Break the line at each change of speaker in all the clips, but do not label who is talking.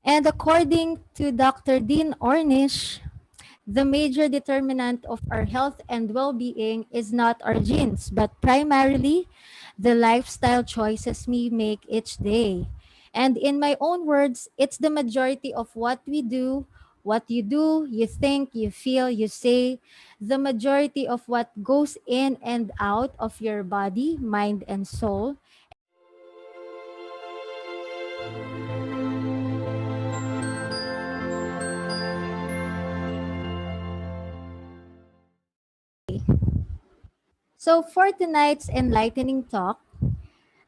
And according to Dr. Dean Ornish, the major determinant of our health and well being is not our genes, but primarily the lifestyle choices we make each day. And in my own words, it's the majority of what you do, you think, you feel, you say, the majority of what goes in and out of your body, mind, and soul. So, for tonight's enlightening talk,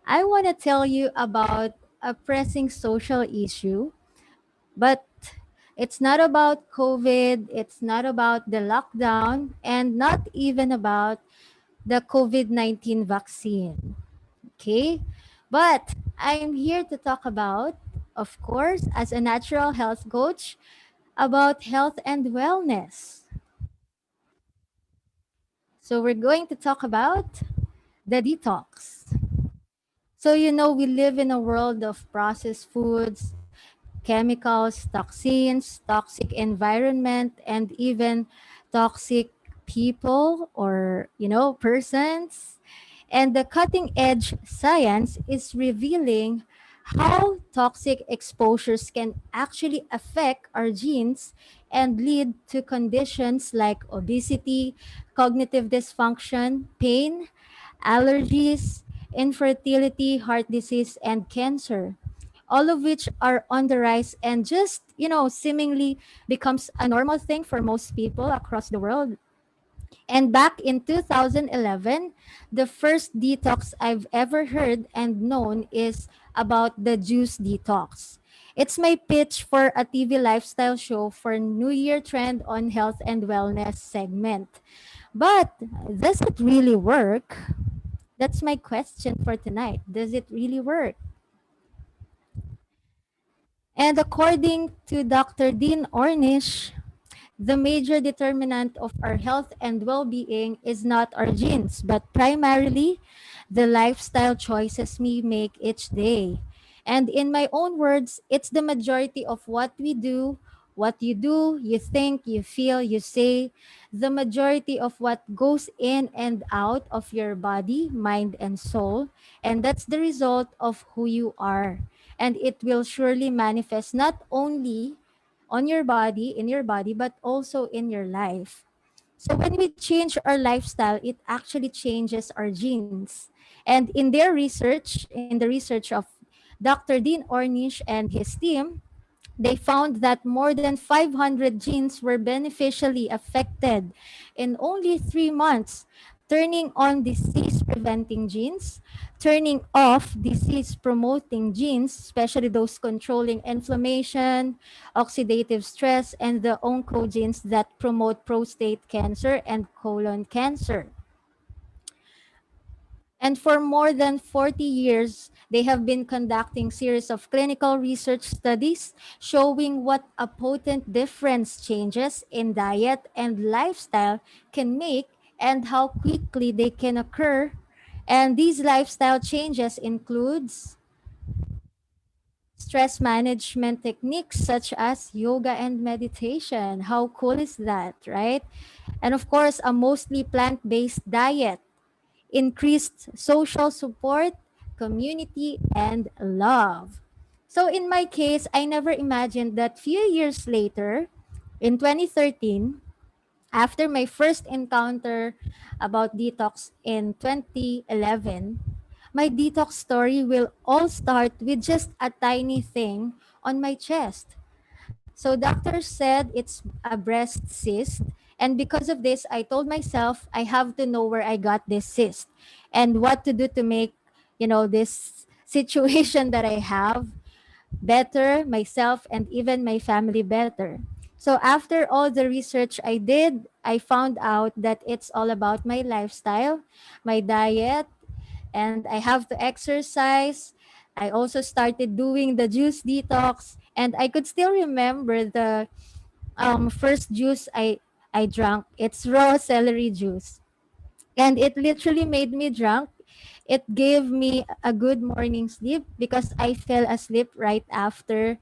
I want to tell you about a pressing social issue, but it's not about COVID, it's not about the lockdown, and not even about the COVID 19 vaccine. Okay? But I'm here to talk about, of course, as a natural health coach, about health and wellness. So we're going to talk about the detox. So, we live in a world of processed foods, chemicals, toxins, toxic environment, and even toxic people or, persons. And the cutting edge science is revealing how toxic exposures can actually affect our genes and lead to conditions like obesity, cognitive dysfunction, pain, allergies, infertility, heart disease, and cancer, all of which are on the rise and just, seemingly becomes a normal thing for most people across the world. And back in 2011, the first detox I've ever heard and known is about the juice detox. It's my pitch for a TV lifestyle show for New Year trend on health and wellness segment. But does it really work? That's my question for tonight. Does it really work? And according to Dr. Dean Ornish, the major determinant of our health and well being is not our genes, but primarily the lifestyle choices we make each day. And in my own words, it's the majority of what you do, you think, you feel, you say, the majority of what goes in and out of your body, mind, and soul. And that's the result of who you are. And it will surely manifest not only on your body, in your body, but also in your life. So when we change our lifestyle, it actually changes our genes. And in their research, in the research of Dr. Dean Ornish and his team, they found that more than 500 genes were beneficially affected in only 3 months, turning on disease preventing genes, turning off disease promoting genes, especially those controlling inflammation, oxidative stress, and the oncogenes that promote prostate cancer and colon cancer. And for more than 40 years, they have been conducting series of clinical research studies showing what a potent difference changes in diet and lifestyle can make and how quickly they can occur. And these lifestyle changes includes stress management techniques such as yoga and meditation. How cool is that, right? And of course, a mostly plant-based diet, increased social support, community, and love. So in my case, I never imagined that few years later, in 2013, after my first encounter about detox in 2011, my detox story will all start with just a tiny thing on my chest. So doctors said it's a breast cyst. And because of this, I told myself I have to know where I got this cyst and what to do to make, this situation that I have better, myself, and even my family better. So after all the research I did, I found out that it's all about my lifestyle, my diet, and I have to exercise. I also started doing the juice detox, and I could still remember the first juice I drank. It's raw celery juice, and it literally made me drunk. It gave me a good morning sleep because I fell asleep right after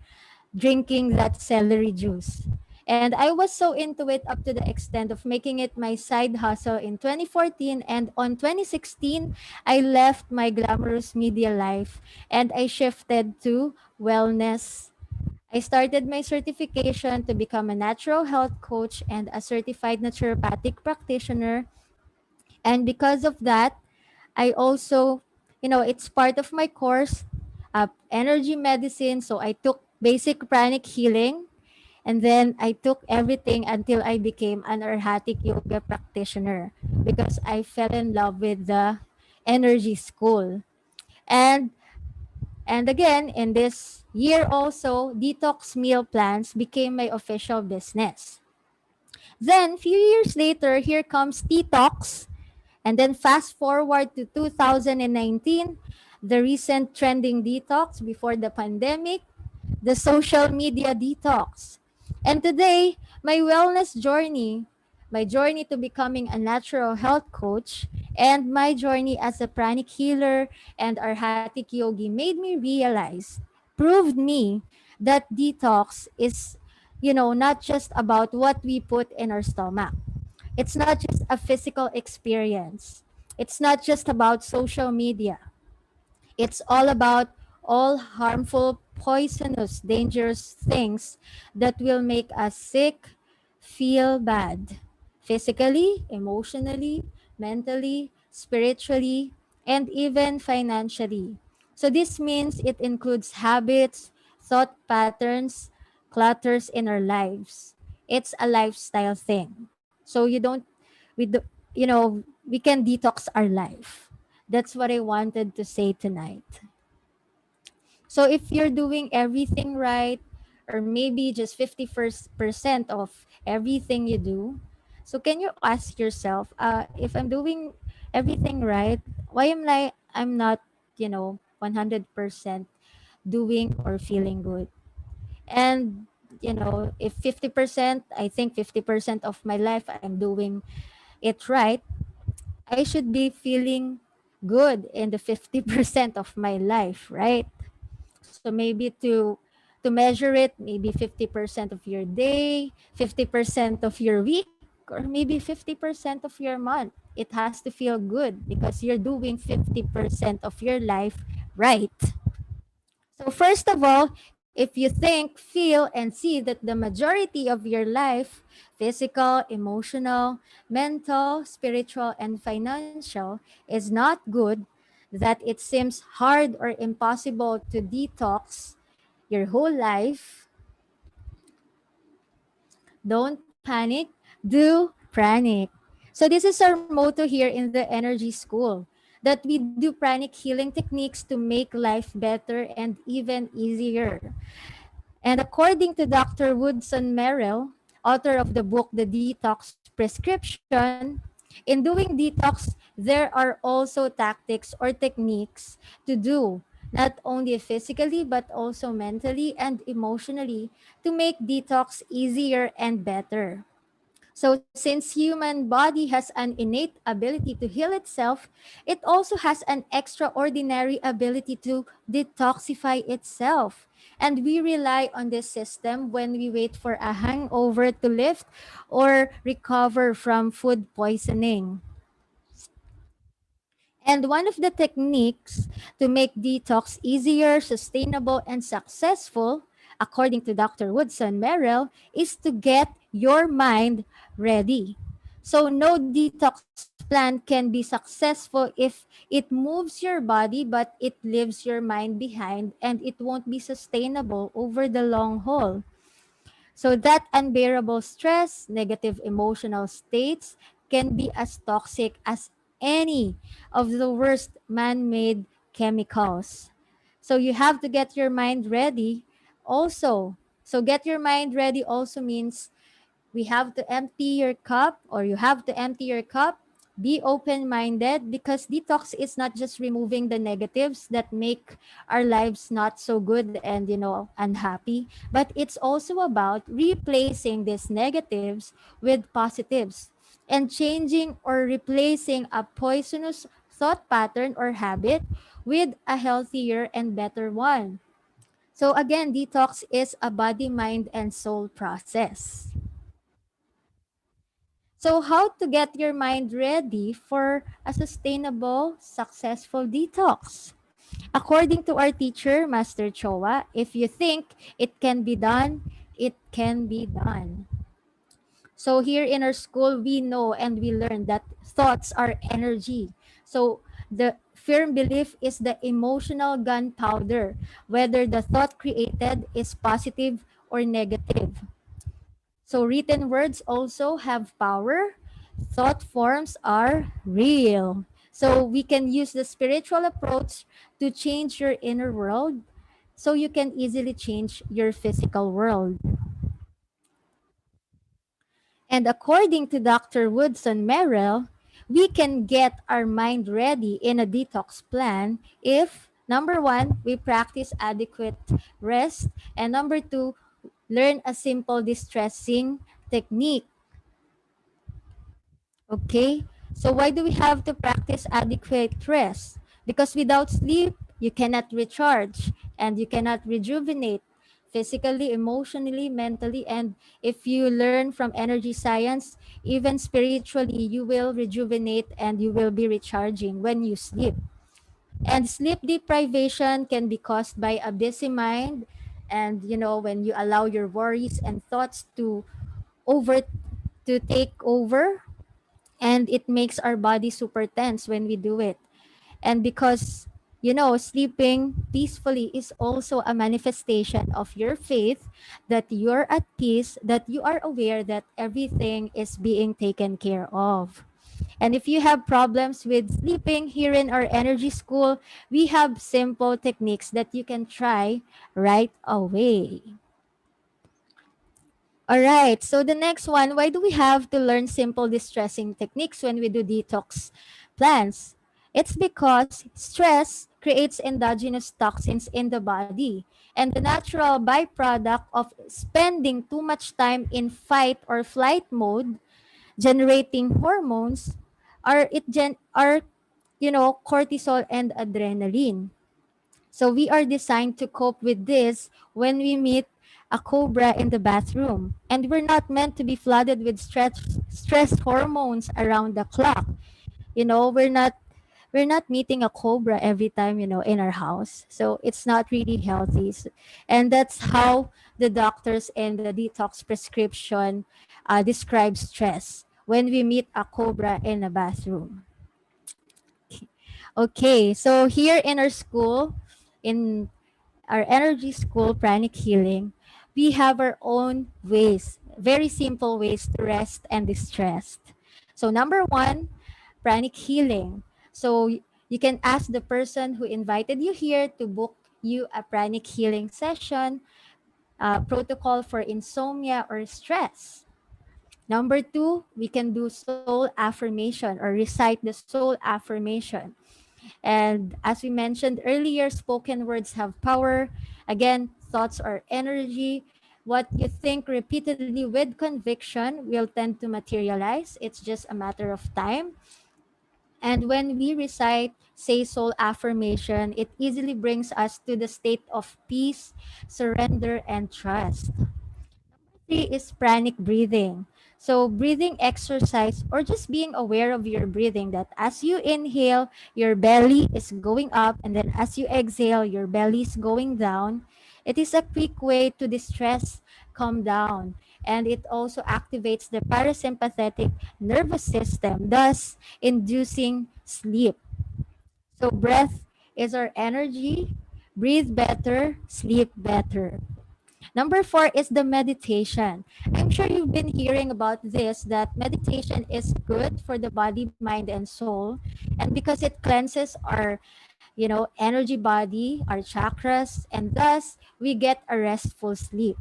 drinking that celery juice. And I was so into it up to the extent of making it my side hustle in 2014. And on 2016, I left my glamorous media life and I shifted to wellness. I started my certification to become a natural health coach and a certified naturopathic practitioner. And because of that, I also, it's part of my course, energy medicine. So I took basic pranic healing, and then I took everything until I became an Arhatic yoga practitioner because I fell in love with the energy school. And and again, in this year also, detox meal plans became my official business. Then, few years later, here comes Detox. And then fast forward to 2019, the recent trending detox before the pandemic, the social media detox. And today, my wellness journey, my journey to becoming a natural health coach, and my journey as a pranic healer and arhatic yogi made me realize, proved me that detox is, not just about what we put in our stomach. It's not just a physical experience. It's not just about social media. It's all about all harmful, poisonous, dangerous things that will make us sick, feel bad, physically, emotionally, mentally, spiritually, and even financially. So this means it includes habits, thought patterns, clutters in our lives. It's a lifestyle thing. So you don't we do, we can detox our life. That's what I wanted to say tonight. So if you're doing everything right, or maybe just 50% of everything you do, so can you ask yourself, if I'm doing everything right, why I'm not, 100% doing or feeling good? And if 50%, I think 50% of my life I'm doing it right, I should be feeling good in the 50% of my life, right? So maybe to measure it, maybe 50% of your day, 50% of your week, or maybe 50% of your month. It has to feel good because you're doing 50% of your life right. So, first of all, if you think, feel, and see that the majority of your life, physical, emotional, mental, spiritual, and financial, is not good, that it seems hard or impossible to detox your whole life, don't panic, do pranic. So, this is our motto here in the Energy School, that we do pranic healing techniques to make life better and even easier. And according to Dr. Woodson Merrill, author of the book The Detox Prescription, in doing detox, there are also tactics or techniques to do, not only physically but also mentally and emotionally, to make detox easier and better. So since human body has an innate ability to heal itself, it also has an extraordinary ability to detoxify itself. And we rely on this system when we wait for a hangover to lift or recover from food poisoning. And one of the techniques to make detox easier, sustainable, and successful, according to Dr. Woodson Merrill, is to get your mind ready. So, no detox plan can be successful if it moves your body but it leaves your mind behind, and it won't be sustainable over the long haul. So that unbearable stress, negative emotional states can be as toxic as any of the worst man-made chemicals. So you have to get your mind ready also. So get your mind ready also means we have to empty your cup, or you have to empty your cup. Be open minded, because detox is not just removing the negatives that make our lives not so good and unhappy, but it's also about replacing these negatives with positives, and changing or replacing a poisonous thought pattern or habit with a healthier and better one. So again, detox is a body, mind, and soul process. So how to get your mind ready for a sustainable, successful detox? According to our teacher, Master Chowa, if you think it can be done, it can be done. So here in our school, we know and we learn that thoughts are energy. So the firm belief is the emotional gunpowder, whether the thought created is positive or negative. So written words also have power. Thought forms are real. So we can use the spiritual approach to change your inner world so you can easily change your physical world. And according to Dr. Woodson Merrill, we can get our mind ready in a detox plan if number one, we practice adequate rest, and number two, learn a simple distressing technique. Okay? So why do we have to practice adequate rest? Because without sleep, you cannot recharge and you cannot rejuvenate physically, emotionally, mentally, and if you learn from energy science, even spiritually, you will rejuvenate and you will be recharging when you sleep. And sleep deprivation can be caused by a busy mind and when you allow your worries and thoughts over to take over, and it makes our body super tense when we do it. And because sleeping peacefully is also a manifestation of your faith, that you're at peace, that you are aware that everything is being taken care of. And if you have problems with sleeping, here in our energy school, we have simple techniques that you can try right away. All right. So the next one, why do we have to learn simple distressing techniques when we do detox plans? It's because stress creates endogenous toxins in the body. And the natural byproduct of spending too much time in fight or flight mode generating hormones are cortisol and adrenaline. So we are designed to cope with this when we meet a cobra in the bathroom. And we're not meant to be flooded with stress hormones around the clock. We're not meeting a cobra every time, in our house. So it's not really healthy. And that's how the doctors and the detox prescription describe stress when we meet a cobra in a bathroom. Okay, so here in our school, in our energy school, Pranic Healing, we have our own ways, very simple ways to rest and distress. So number one, Pranic Healing. So you can ask the person who invited you here to book you a Pranic Healing session, protocol for insomnia or stress. Number two, we can do soul affirmation or recite the soul affirmation. And as we mentioned earlier, spoken words have power. Again, thoughts are energy. What you think repeatedly with conviction will tend to materialize. It's just a matter of time. And when we recite say soul affirmation, it easily brings us to the state of peace, surrender, and trust. Three is pranic breathing. So, breathing exercise or just being aware of your breathing, that as you inhale, your belly is going up, and then as you exhale, your belly is going down. It is a quick way to distress calm down, and it also activates the parasympathetic nervous system, thus inducing sleep. So, breath is our energy. Breathe better, sleep better. Number four is the meditation. I'm sure you've been hearing about this, that meditation is good for the body, mind, and soul. And because it cleanses our, energy body, our chakras, and thus we get a restful sleep.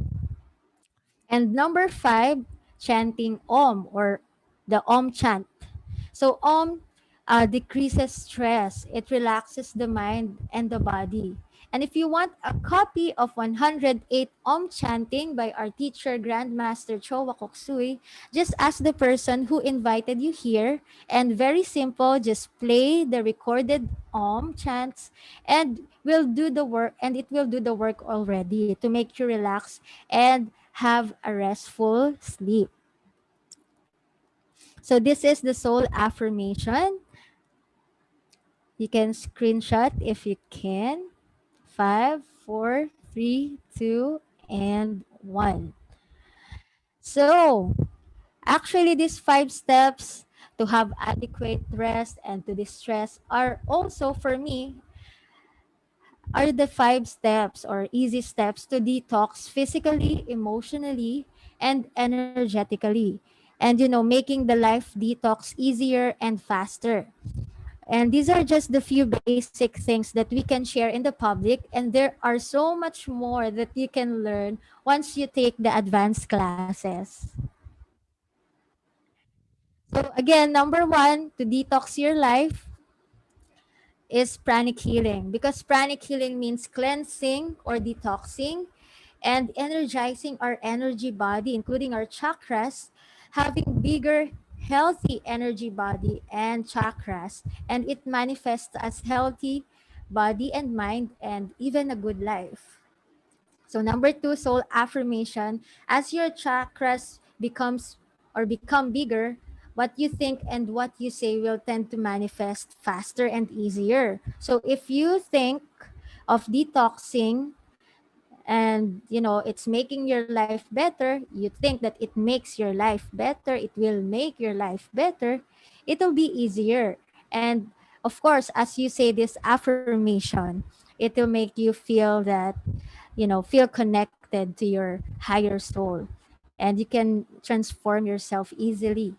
And number five, chanting Om or the Om chant. So Om decreases stress. It relaxes the mind and the body. And if you want a copy of 108 Om Chanting by our teacher, Grandmaster Chowa Koksui, just ask the person who invited you here. And very simple, just play the recorded Om chants and will do the work, and it will do the work already to make you relax and have a restful sleep. So this is the soul affirmation. You can screenshot if you can. Five, four, three, two, and one. So, actually, these five steps to have adequate rest and to distress are also, for me, are the five steps or easy steps to detox physically, emotionally, and energetically. And, making the life detox easier and faster. And these are just the few basic things that we can share in the public. And there are so much more that you can learn once you take the advanced classes. So, again, number one, to detox your life is pranic healing, because pranic healing means cleansing or detoxing and energizing our energy body, including our chakras, having bigger, healthy energy body and chakras, and it manifests as healthy body and mind and even a good life. So number two, soul affirmation. As your chakras become bigger, what you think and what you say will tend to manifest faster and easier. So if you think of detoxing and it's making your life better, you think that it makes your life better, it will make your life better, it'll be easier. And of course, as you say this affirmation, it will make you feel that feel connected to your higher soul, and you can transform yourself easily.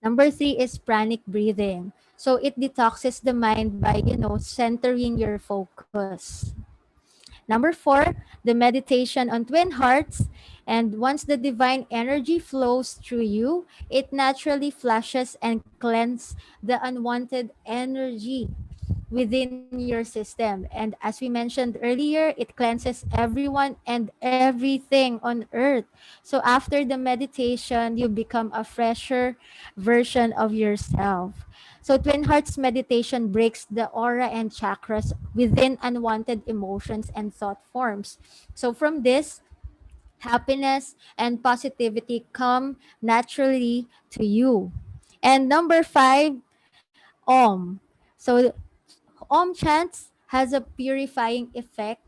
Number three is pranic breathing. So it detoxes the mind by centering your focus. Number four, the meditation on twin hearts. And once the divine energy flows through you, it naturally flushes and cleanses the unwanted energy within your system. And as we mentioned earlier, it cleanses everyone and everything on earth. So after the meditation, you become a fresher version of yourself. So Twin Hearts meditation breaks the aura and chakras within unwanted emotions and thought forms. So from this, happiness and positivity come naturally to you. And number five, Om. So Om chants has a purifying effect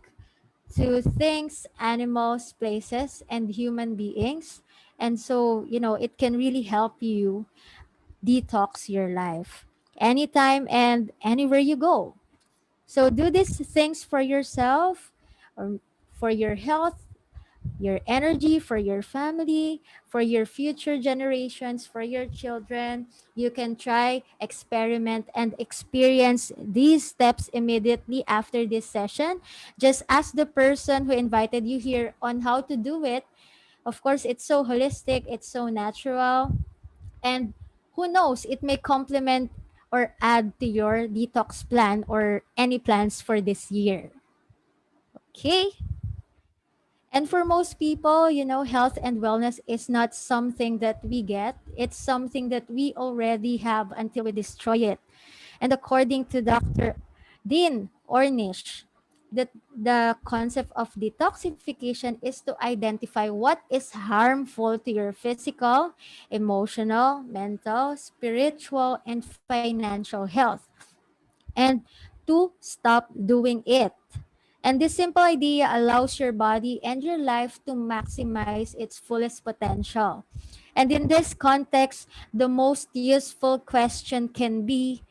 to things, animals, places, and human beings. And so, it can really help you detox your life anytime and anywhere you go. So, do these things for yourself or for your health, your energy, for your family, for your future generations, for your children. You can try, experiment, and experience these steps immediately after this session. Just ask the person who invited you here on how to do it. Of course, it's so holistic, it's so natural, and who knows, it may complement or add to your detox plan or any plans for this year. Okay? And for most people, health and wellness is not something that we get. It's something that we already have until we destroy it. And according to Dr. Dean Ornish, the concept of detoxification is to identify what is harmful to your physical, emotional, mental, spiritual, and financial health, and to stop doing it. And this simple idea allows your body and your life to maximize its fullest potential. And in this context, the most useful question can be,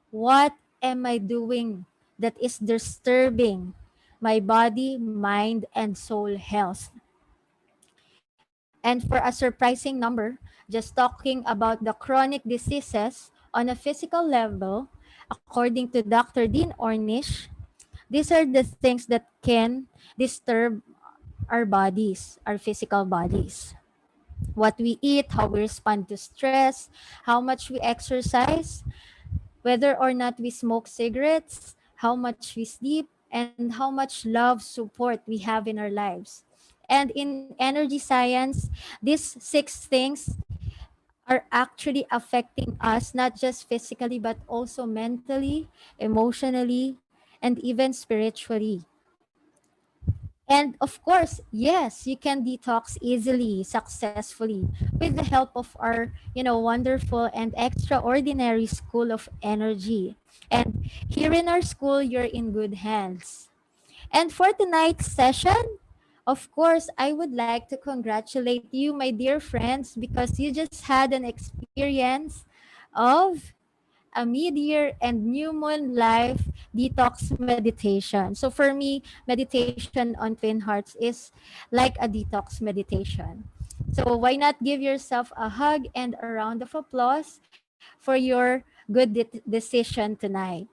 what am I doing that is disturbing my body, mind, and soul health? And for a surprising number, just talking about the chronic diseases on a physical level, according to Dr. Dean Ornish, these are the things that can disturb our bodies, our physical bodies. What we eat, how we respond to stress, how much we exercise, whether or not we smoke cigarettes, how much we sleep, and how much love support we have in our lives. And in energy science, these six things are actually affecting us not just physically but also mentally, emotionally, and even spiritually. And of course, yes, you can detox easily, successfully, with the help of our, wonderful and extraordinary school of energy. And here in our school, you're in good hands. And for tonight's session, of course, I would like to congratulate you, my dear friends, because you just had an experience of a mid-year and new moon life detox meditation. So for me, meditation on Twin Hearts is like a detox meditation. So why not give yourself a hug and a round of applause for your good decision tonight?